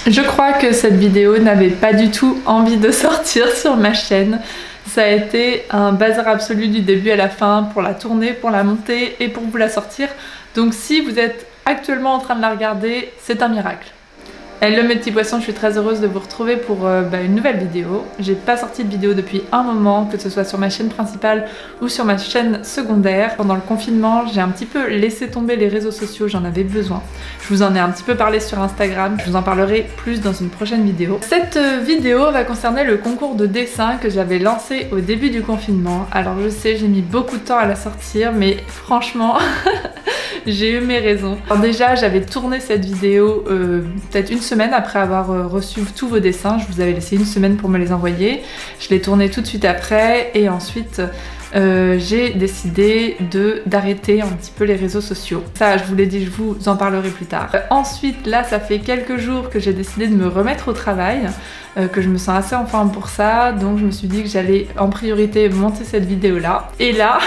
Je crois que cette vidéo n'avait pas du tout envie de sortir sur ma chaîne. Ça a été un bazar absolu du début à la fin pour la tourner, pour la monter et pour vous la sortir. Donc si vous êtes actuellement en train de la regarder, c'est un miracle. Hello mes petits poissons, je suis très heureuse de vous retrouver pour une nouvelle vidéo. J'ai pas sorti de vidéo depuis un moment, que ce soit sur ma chaîne principale ou sur ma chaîne secondaire. Pendant le confinement, j'ai un petit peu laissé tomber les réseaux sociaux, j'en avais besoin. Je vous en ai un petit peu parlé sur Instagram, je vous en parlerai plus dans une prochaine vidéo. Cette vidéo va concerner le concours de dessin que j'avais lancé au début du confinement. Alors je sais, j'ai mis beaucoup de temps à la sortir, mais franchement... j'ai eu mes raisons. Alors déjà, j'avais tourné cette vidéo peut-être une semaine après avoir reçu tous vos dessins. Je vous avais laissé une semaine pour me les envoyer. Je l'ai tourné tout de suite après et ensuite j'ai décidé d'arrêter un petit peu les réseaux sociaux. Ça, je vous l'ai dit, je vous en parlerai plus tard. Ensuite, là, ça fait quelques jours que j'ai décidé de me remettre au travail, que je me sens assez en forme pour ça, donc je me suis dit que j'allais en priorité monter cette vidéo-là. Et là...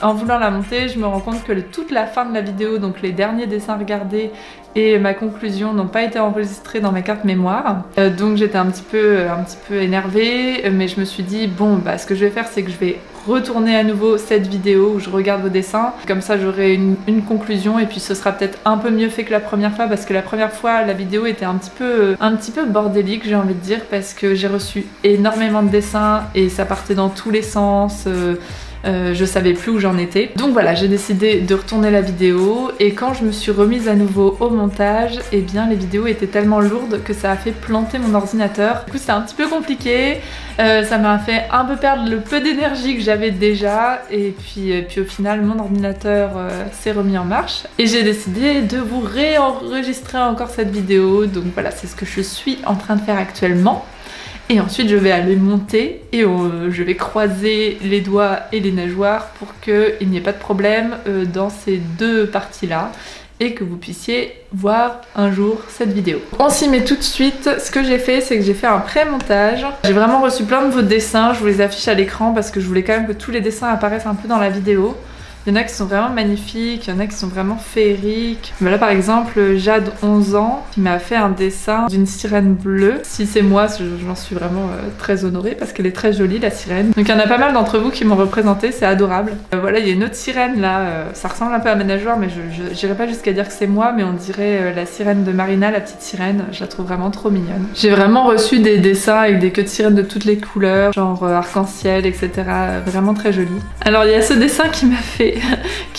en voulant la monter, je me rends compte que toute la fin de la vidéo, donc les derniers dessins regardés et ma conclusion n'ont pas été enregistrés dans ma carte mémoire. Donc j'étais un petit peu énervée, mais je me suis dit bon bah ce que je vais faire c'est que je vais retourner à nouveau cette vidéo où je regarde vos dessins. Comme ça j'aurai une conclusion et puis ce sera peut-être un peu mieux fait que la première fois parce que la première fois la vidéo était un petit peu bordélique, j'ai envie de dire, parce que j'ai reçu énormément de dessins et ça partait dans tous les sens. Je savais plus où j'en étais. Donc voilà, j'ai décidé de retourner la vidéo et quand je me suis remise à nouveau au montage, eh bien les vidéos étaient tellement lourdes que ça a fait planter mon ordinateur. Du coup c'est un petit peu compliqué, ça m'a fait un peu perdre le peu d'énergie que j'avais déjà et puis au final mon ordinateur s'est remis en marche et j'ai décidé de vous réenregistrer encore cette vidéo. Donc voilà, c'est ce que je suis en train de faire actuellement. Et ensuite je vais aller monter et je vais croiser les doigts et les nageoires pour qu'il n'y ait pas de problème dans ces deux parties là et que vous puissiez voir un jour cette vidéo. On s'y met tout de suite. Ce que j'ai fait, c'est que j'ai fait un pré-montage. J'ai vraiment reçu plein de vos dessins, je vous les affiche à l'écran parce que je voulais quand même que tous les dessins apparaissent un peu dans la vidéo. Il y en a qui sont vraiment magnifiques, il y en a qui sont vraiment féeriques. Mais là par exemple, Jade 11 ans qui m'a fait un dessin d'une sirène bleue. Si c'est moi, j'en suis vraiment très honorée parce qu'elle est très jolie la sirène. Donc il y en a pas mal d'entre vous qui m'ont représenté, c'est adorable. Voilà, il y a une autre sirène là, ça ressemble un peu à ma nageoire mais je n'irai pas jusqu'à dire que c'est moi, mais on dirait la sirène de Marina, la petite sirène. Je la trouve vraiment trop mignonne. J'ai vraiment reçu des dessins avec des queues de sirène de toutes les couleurs, genre arc-en-ciel, etc. Vraiment très joli. Alors il y a ce dessin qui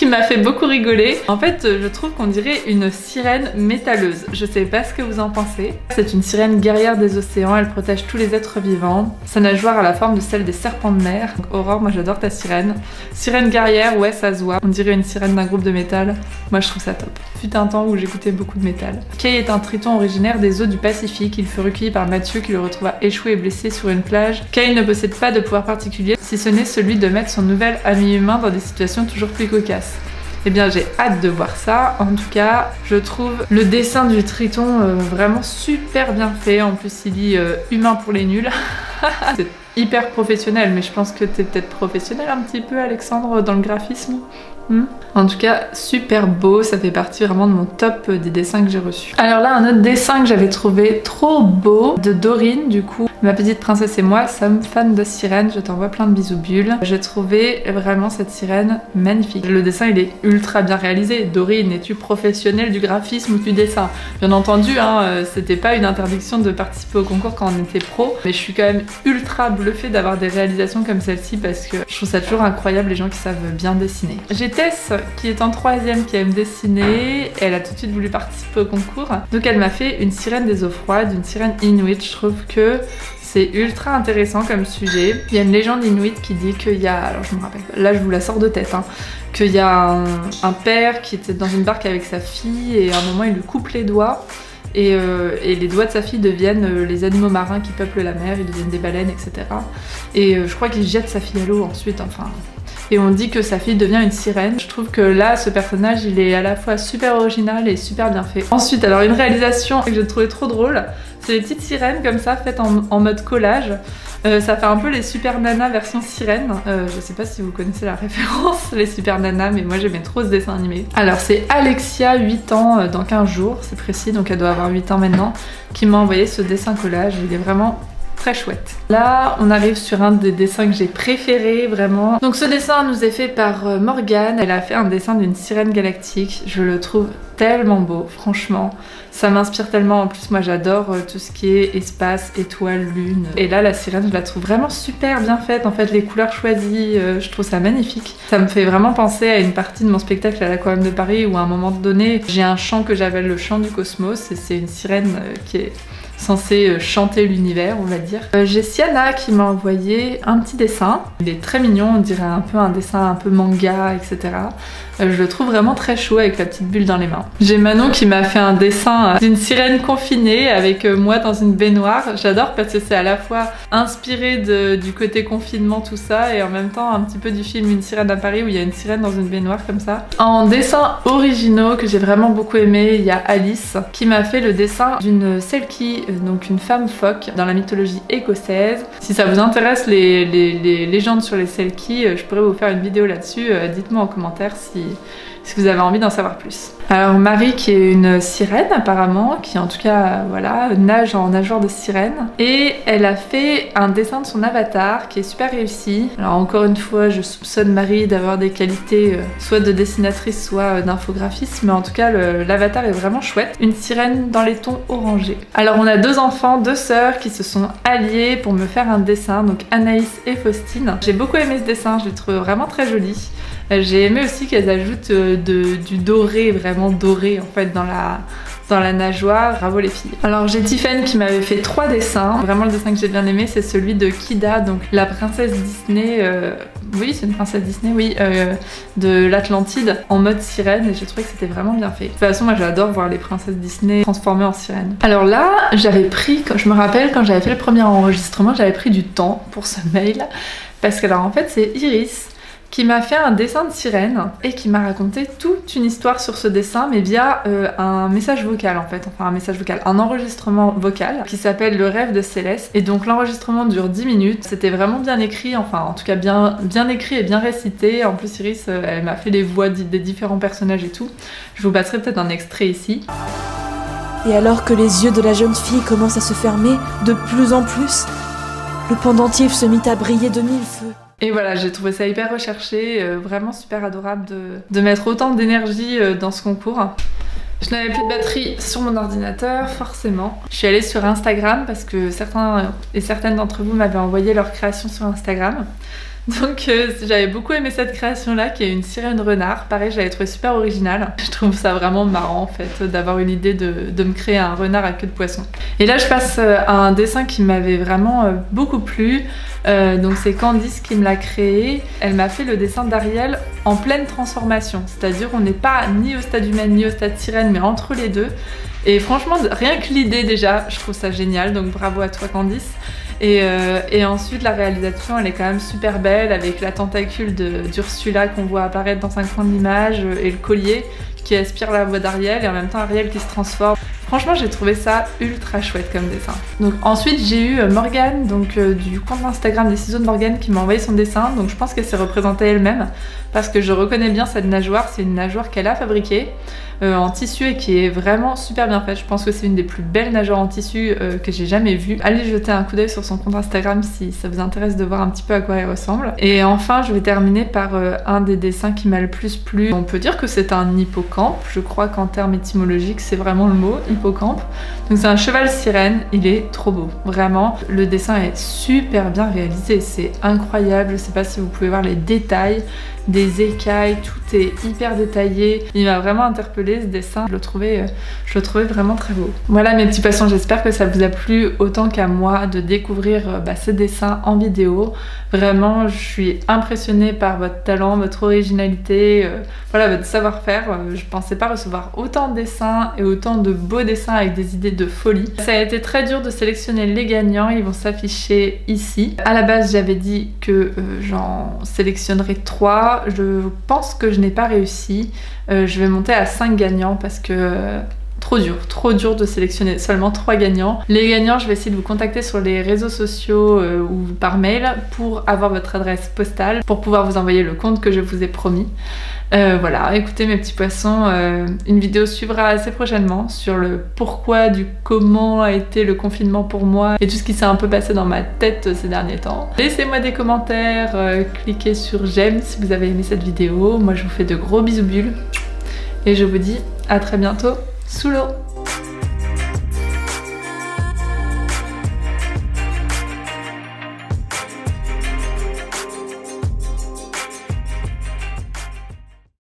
m'a fait beaucoup rigoler. En fait, je trouve qu'on dirait une sirène métalleuse. Je sais pas ce que vous en pensez. C'est une sirène guerrière des océans, elle protège tous les êtres vivants. Sa nageoire a la forme de celle des serpents de mer. Donc, Aurore, moi j'adore ta sirène. Sirène guerrière, ouais, ça se voit. On dirait une sirène d'un groupe de métal. Moi je trouve ça top. Fut un temps où j'écoutais beaucoup de métal. Kay est un triton originaire des eaux du Pacifique. Il fut recueilli par Mathieu qui le retrouva échoué et blessé sur une plage. Kay ne possède pas de pouvoir particulier, si ce n'est celui de mettre son nouvel ami humain dans des situations toujours plus cocasses. Eh bien j'ai hâte de voir ça. En tout cas, je trouve le dessin du triton vraiment super bien fait. En plus il dit humain pour les nuls. C'est hyper professionnel, mais je pense que t'es peut-être professionnel un petit peu Alexandre dans le graphisme. En tout cas, super beau, ça fait partie vraiment de mon top des dessins que j'ai reçus. Alors là, un autre dessin que j'avais trouvé trop beau, de Dorine du coup. Ma petite princesse et moi sommes fans de sirène, je t'envoie plein de bisous bulles. J'ai trouvé vraiment cette sirène magnifique. Le dessin il est ultra bien réalisé. Dorine, es-tu professionnelle du graphisme ou du dessin? Bien entendu, hein, c'était pas une interdiction de participer au concours quand on était pro, mais je suis quand même ultra bluffée d'avoir des réalisations comme celle-ci parce que je trouve ça toujours incroyable les gens qui savent bien dessiner. J'ai Tess qui est en 3ème qui aime dessiner, elle a tout de suite voulu participer au concours, donc elle m'a fait une sirène des eaux froides, une sirène inuit. Je trouve que c'est ultra intéressant comme sujet. Il y a une légende inuit qui dit qu'il y a, alors je me rappelle, là je vous la sors de tête, hein, qu'il y a un père qui était dans une barque avec sa fille et à un moment il lui coupe les doigts. Et les doigts de sa fille deviennent les animaux marins qui peuplent la mer, ils deviennent des baleines, etc. Et je crois qu'il jette sa fille à l'eau ensuite, enfin... et on dit que sa fille devient une sirène. Je trouve que là ce personnage il est à la fois super original et super bien fait. Ensuite alors une réalisation que j'ai trouvé trop drôle, c'est les petites sirènes comme ça faites en mode collage. Ça fait un peu les Super Nana version sirène. Je sais pas si vous connaissez la référence, les Super Nana, mais moi j'aimais trop ce dessin animé. Alors c'est Alexia, 8 ans, dans 15 jours, c'est précis, donc elle doit avoir 8 ans maintenant, qui m'a envoyé ce dessin collage. Il est vraiment très chouette. Là, on arrive sur un des dessins que j'ai préféré, vraiment. Donc ce dessin nous est fait par Morgane. Elle a fait un dessin d'une sirène galactique. Je le trouve tellement beau, franchement. Ça m'inspire tellement. En plus, moi, j'adore tout ce qui est espace, étoiles, lune. Et là, la sirène, je la trouve vraiment super bien faite. En fait, les couleurs choisies, je trouve ça magnifique. Ça me fait vraiment penser à une partie de mon spectacle à l'Aquarium de Paris où à un moment donné, j'ai un chant que j'appelle le chant du cosmos. Et c'est une sirène qui est censé chanter l'univers, on va dire. J'ai Siana qui m'a envoyé un petit dessin. Il est très mignon, on dirait un peu un dessin un peu manga, etc. Je le trouve vraiment très chaud avec la petite bulle dans les mains. J'ai Manon qui m'a fait un dessin d'une sirène confinée avec moi dans une baignoire. J'adore parce que c'est à la fois inspiré du côté confinement, tout ça, et en même temps un petit peu du film Une sirène à Paris où il y a une sirène dans une baignoire comme ça. En dessins originaux que j'ai vraiment beaucoup aimé, il y a Alice qui m'a fait le dessin d'une Selkie, donc une femme phoque dans la mythologie écossaise. Si ça vous intéresse les légendes sur les Selkies, je pourrais vous faire une vidéo là-dessus. Dites-moi en commentaire si vous avez envie d'en savoir plus. Alors Marie qui est une sirène apparemment, qui en tout cas voilà, nage en nageoire de sirène, et elle a fait un dessin de son avatar qui est super réussi. Alors encore une fois je soupçonne Marie d'avoir des qualités soit de dessinatrice soit d'infographiste, mais en tout cas l'avatar est vraiment chouette. Une sirène dans les tons orangés. Alors on a deux enfants, deux sœurs qui se sont alliées pour me faire un dessin, donc Anaïs et Faustine. J'ai beaucoup aimé ce dessin, je l'ai trouvé vraiment très joli. J'ai aimé aussi qu'elles ajoutent du doré, vraiment doré en fait dans la nageoire. Bravo les filles. Alors j'ai Tiffany qui m'avait fait 3 dessins. Vraiment le dessin que j'ai bien aimé c'est celui de Kida, donc la princesse Disney, oui c'est une princesse Disney, oui, de l'Atlantide en mode sirène, et j'ai trouvé que c'était vraiment bien fait. De toute façon moi j'adore voir les princesses Disney transformées en sirène. Alors là j'avais pris, je me rappelle quand j'avais fait le premier enregistrement, j'avais pris du temps pour ce mail, parce que alors en fait c'est Iris qui m'a fait un dessin de sirène et qui m'a raconté toute une histoire sur ce dessin, mais via un message vocal en fait, enfin un message vocal, un enregistrement vocal qui s'appelle Le rêve de Céleste. Et donc l'enregistrement dure 10 minutes, c'était vraiment bien écrit, enfin en tout cas bien écrit et bien récité. En plus Iris, elle m'a fait les voix des différents personnages et tout. Je vous passerai peut-être un extrait ici. Et alors que les yeux de la jeune fille commencent à se fermer de plus en plus, le pendentif se mit à briller de 1000 feux. Et voilà, j'ai trouvé ça hyper recherché, vraiment super adorable de mettre autant d'énergie dans ce concours. Je n'avais plus de batterie sur mon ordinateur, forcément. Je suis allée sur Instagram parce que certains et certaines d'entre vous m'avaient envoyé leurs créations sur Instagram. Donc j'avais beaucoup aimé cette création là qui est une sirène renard. Pareil, je l'avais trouvé super originale. Je trouve ça vraiment marrant en fait d'avoir eu l'idée de me créer un renard à queue de poisson. Et là je passe à un dessin qui m'avait vraiment beaucoup plu. Donc c'est Candice qui me l'a créé. Elle m'a fait le dessin d'Ariel en pleine transformation. C'est-à-dire on n'est pas ni au stade humaine ni au stade sirène mais entre les deux. Et franchement rien que l'idée déjà je trouve ça génial, donc bravo à toi Candice. Et ensuite la réalisation elle est quand même super belle avec la tentacule d'Ursula qu'on voit apparaître dans un coin de l'image et le collier qui aspire la voix d'Ariel et en même temps Ariel qui se transforme. Franchement j'ai trouvé ça ultra chouette comme dessin. Donc ensuite j'ai eu Morgane, donc du compte Instagram des ciseaux de Morgane qui m'a envoyé son dessin, donc je pense qu'elle s'est représentée elle-même parce que je reconnais bien cette nageoire, c'est une nageoire qu'elle a fabriquée en tissu et qui est vraiment super bien faite. Je pense que c'est une des plus belles nageoires en tissu que j'ai jamais vues. Allez jeter un coup d'œil sur son compte Instagram si ça vous intéresse de voir un petit peu à quoi elle ressemble. Et enfin je vais terminer par un des dessins qui m'a le plus plu. On peut dire que c'est un hippocampe, je crois qu'en termes étymologiques c'est vraiment le mot, hippocampe. Donc c'est un cheval sirène, il est trop beau, vraiment. Le dessin est super bien réalisé, c'est incroyable. Je sais pas si vous pouvez voir les détails des écailles, tout est hyper détaillé. Il m'a vraiment interpellé ce dessin, je le trouvais vraiment très beau. Voilà mes petits poissons, j'espère que ça vous a plu autant qu'à moi de découvrir ce dessin en vidéo. Vraiment, je suis impressionnée par votre talent, votre originalité, voilà, votre savoir-faire. Je pensais pas recevoir autant de dessins et autant de beaux dessins avec des idées de folie. Ça a été très dur de sélectionner les gagnants, ils vont s'afficher ici. À la base j'avais dit que j'en sélectionnerais 3, je pense que je n'ai pas réussi. Je vais monter à 5 gagnants parce que trop dur de sélectionner seulement 3 gagnants. Les gagnants, je vais essayer de vous contacter sur les réseaux sociaux ou par mail pour avoir votre adresse postale, pour pouvoir vous envoyer le compte que je vous ai promis. Voilà, écoutez mes petits poissons, une vidéo suivra assez prochainement sur le pourquoi du comment a été le confinement pour moi et tout ce qui s'est un peu passé dans ma tête ces derniers temps. Laissez-moi des commentaires, cliquez sur j'aime si vous avez aimé cette vidéo. Moi je vous fais de gros bisous bulles et je vous dis à très bientôt sous l'eau.